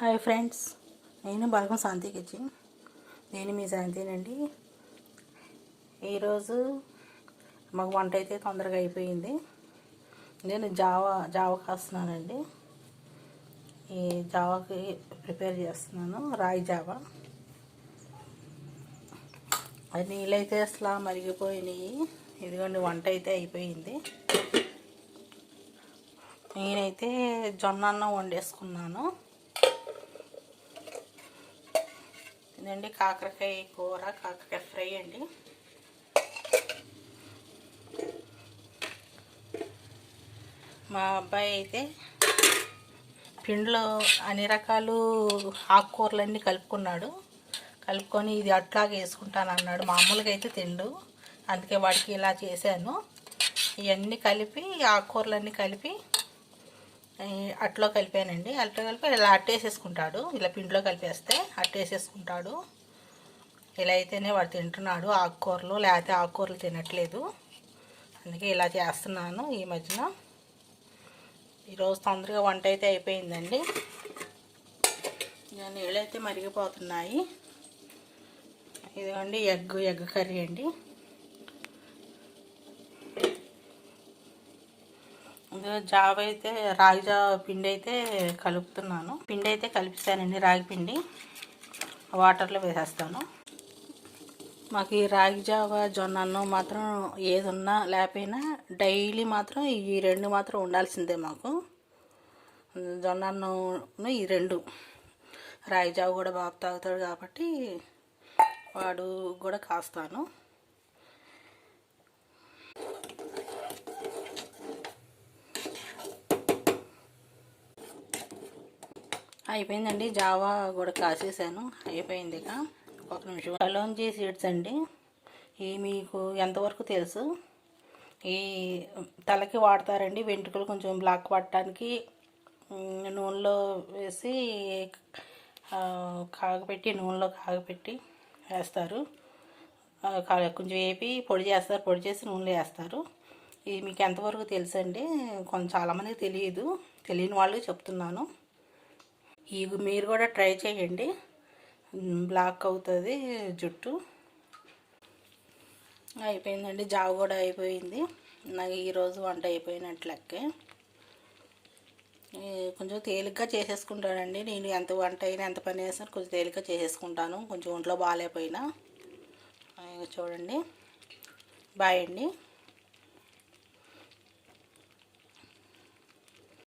Hi friends, నేను బలగం శాంతి kitchen. నేను మీ శాంతినండి. ఈరోజు మాకు వంట అయితే తొందరగా అయిపోయింది. నేను జావా కాస్తున్నానండి. ఈ జావాకి ప్రిపేర్ చేస్తున్నాను, రాగి జావా. అది నీళ్ళైతే అసలు మరిగిపోయినాయి. ఇదిగోండి, వంట అయితే అయిపోయింది. నేనైతే జొన్న అన్నం వండేసుకున్నాను. ఇదండి కాకరకాయ కూర, కాకరకాయ ఫ్రై అండి. మా అబ్బాయి అయితే పిండిలో అన్ని రకాలు ఆకుకూరలన్నీ కలుపుకొని ఇది అట్లాగా వేసుకుంటాను అన్నాడు. మామూలుగా అయితే తిండు, అందుకే వాడికి ఇలా చేశాను. ఇవన్నీ కలిపి, ఆకుకూరలన్నీ కలిపి అట్లో కలిపానండి. అట్లో కలిపి ఇలా అట్టేసేసుకుంటాడు. ఇలా పిండిలో కలిపేస్తే అట్టేసేసుకుంటాడు. ఇలా అయితేనే వాడు తింటున్నాడు ఆకుకూరలు, లేకపోతే ఆకుకూరలు తినట్లేదు. అందుకే ఇలా చేస్తున్నాను ఈ మధ్యన. ఈరోజు తొందరగా వంట అయితే అయిపోయిందండి. నీళ్ళైతే మరిగిపోతున్నాయి. ఇదిగోండి ఎగ్ కర్రీ అండి. జావ అయితే రాగి జావ పిండి అయితే కలుపుతున్నాను. పిండి అయితే కలిపిస్తానండి, రాగి పిండి వాటర్లో వేసేస్తాను. మాకు ఈ రాగి జావ, జొన్న అన్నం మాత్రం ఏది ఉన్నా లేకపోయినా డైలీ మాత్రం ఈ రెండు మాత్రం ఉండాల్సిందే మాకు. జొన్న అన్నం ఈ రెండు. రాగి జావ కూడా బాగా తాగుతాడు కాబట్టి వాడు కూడా కాస్తాను. అయిపోయిందండి, జావా కూడా కాసేసాను, అయిపోయింది. ఇక ఒక నిమిషం. కలోంజీ సీడ్స్ అండి. ఇవి మీకు ఎంతవరకు తెలుసు? ఈ తలకి వాడతారండి, వెంట్రుకలు కొంచెం బ్లాక్ పడటానికి. నూనెలో వేసి నూనెలో కాగపెట్టి వేస్తారు. కొంచెం వేపి పొడి చేస్తారు, పొడి చేసి నూనెలో వేస్తారు. ఇది మీకు ఎంతవరకు తెలుసు అండి? చాలామందికి తెలియదు, తెలియని వాళ్ళు చెప్తున్నాను. ఇవి మీరు కూడా ట్రై చేయండి, బ్లాక్ అవుతుంది జుట్టు. అయిపోయిందండి, జావ కూడా అయిపోయింది. నాకు ఈరోజు వంట అయిపోయినట్లకే. కొంచెం తేలిగ్గా చేసేసుకుంటానండి నేను. ఎంత వంట అయినా, ఎంత పని చేసినా కొంచెం తేలిగ్గా చేసేసుకుంటాను, కొంచెం ఒంట్లో బాగాలేకపోయినా. చూడండి. బాయ్ అండి.